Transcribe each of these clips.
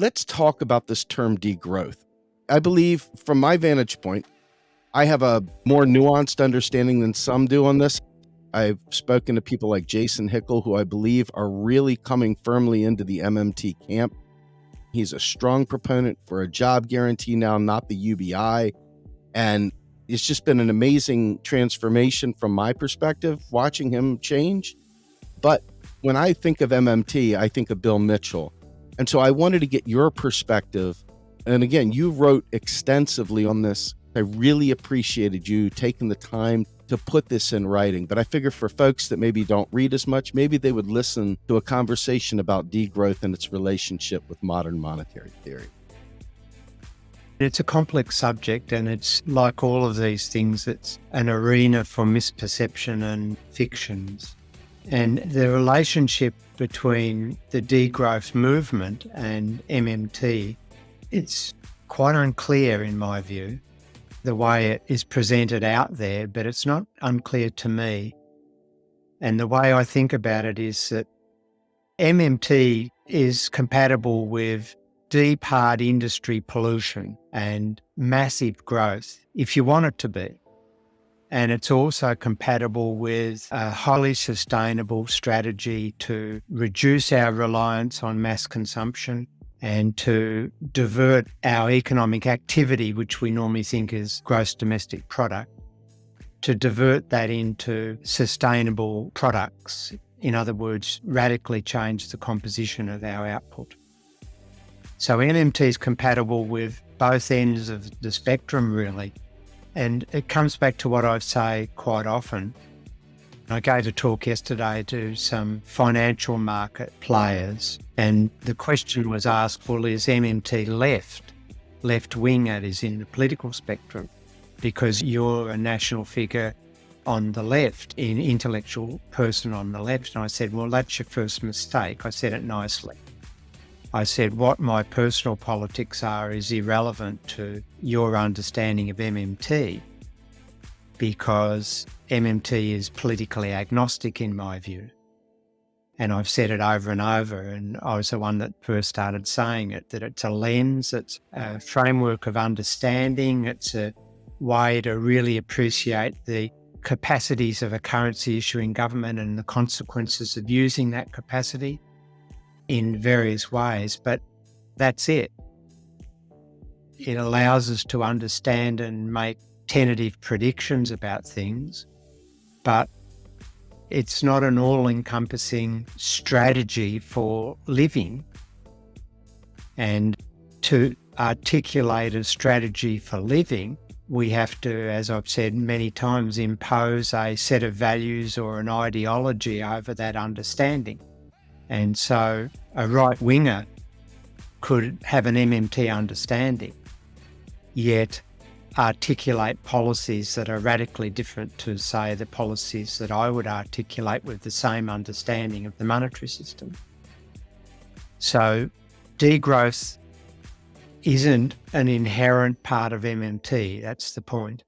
let's talk about this term degrowth. I believe from my vantage point, I have a more nuanced understanding than some do on this. I've spoken to people like Jason Hickel, who I believe are really coming firmly into the MMT camp. He's a strong proponent for a job guarantee now, not the UBI. And it's just been an amazing transformation from my perspective, watching him change. But when I think of MMT, I think of Bill Mitchell. And so I wanted to get your perspective. And again, you wrote extensively on this. I really appreciated you taking the time to put this in writing. But I figure for folks that maybe don't read as much, maybe they would listen to a conversation about degrowth and its relationship with modern monetary theory. It's a complex subject, and it's like all of these things, it's an arena for misperception and fictions. And the relationship between the degrowth movement and MMT, it's quite unclear in my view, the way it is presented out there, but it's not unclear to me. And the way I think about it is that MMT is compatible with deep, hard industry pollution and massive growth, if you want it to be. And it's also compatible with a highly sustainable strategy to reduce our reliance on mass consumption and to divert our economic activity, which we normally think is gross domestic product, to divert that into sustainable products. In other words, radically change the composition of our output. So MMT is compatible with both ends of the spectrum, really. And it comes back to what I say quite often. I gave a talk yesterday to some financial market players, and the question was asked, well, is MMT left-wing, that is in the political spectrum, because you're a national figure on the left, an intellectual person on the left. And I said, well, that's your first mistake. I said it nicely. I said, what my personal politics are is irrelevant to your understanding of MMT, because MMT is politically agnostic in my view. And I've said it over and over, and I was the one that first started saying it, that it's a lens, it's a framework of understanding, it's a way to really appreciate the capacities of a currency issuing government and the consequences of using that capacity in various ways, but that's it. It allows us to understand and make tentative predictions about things, but it's not an all-encompassing strategy for living. And to articulate a strategy for living, we have to, as I've said many times, impose a set of values or an ideology over that understanding. And so a right-winger could have an MMT understanding, yet articulate policies that are radically different to, say, the policies that I would articulate with the same understanding of the monetary system. So degrowth isn't an inherent part of MMT, that's the point.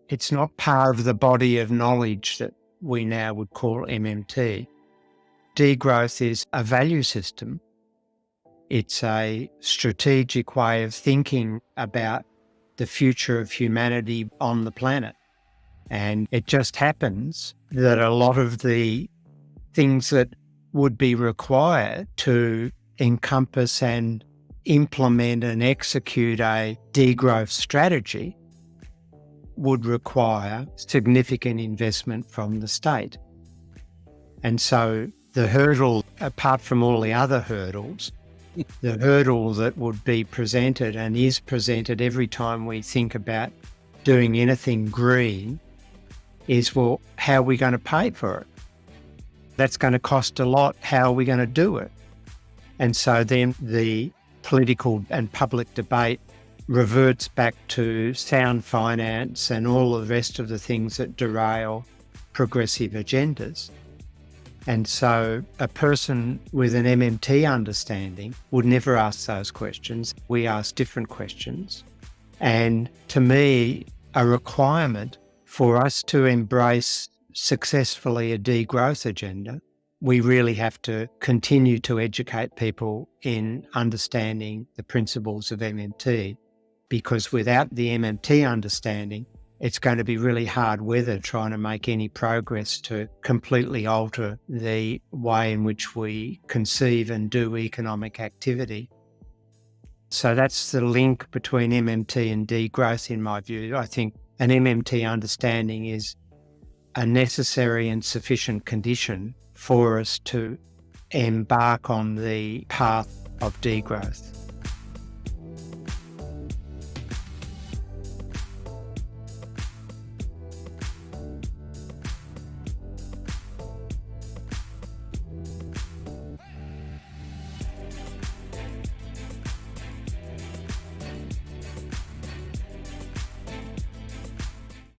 It's not part of the body of knowledge that we now would call MMT. Degrowth is a value system. It's a strategic way of thinking about the future of humanity on the planet. And it just happens that a lot of the things that would be required to encompass and implement and execute a degrowth strategy would require significant investment from the state. And so the hurdle, apart from all the other hurdles, the hurdle that would be presented and is presented every time we think about doing anything green is, well, how are we going to pay for it? That's going to cost a lot. How are we going to do it? And so then the political and public debate reverts back to sound finance and all the rest of the things that derail progressive agendas. And so a person with an MMT understanding would never ask those questions. We ask different questions. And to me, a requirement for us to embrace successfully a degrowth agenda we really have to continue to educate people in understanding the principles of MMT, because without the MMT understanding, it's going to be really hard weather trying to make any progress to completely alter the way in which we conceive and do economic activity. So that's the link between MMT and degrowth in my view. I think an MMT understanding is a necessary and sufficient condition for us to embark on the path of degrowth.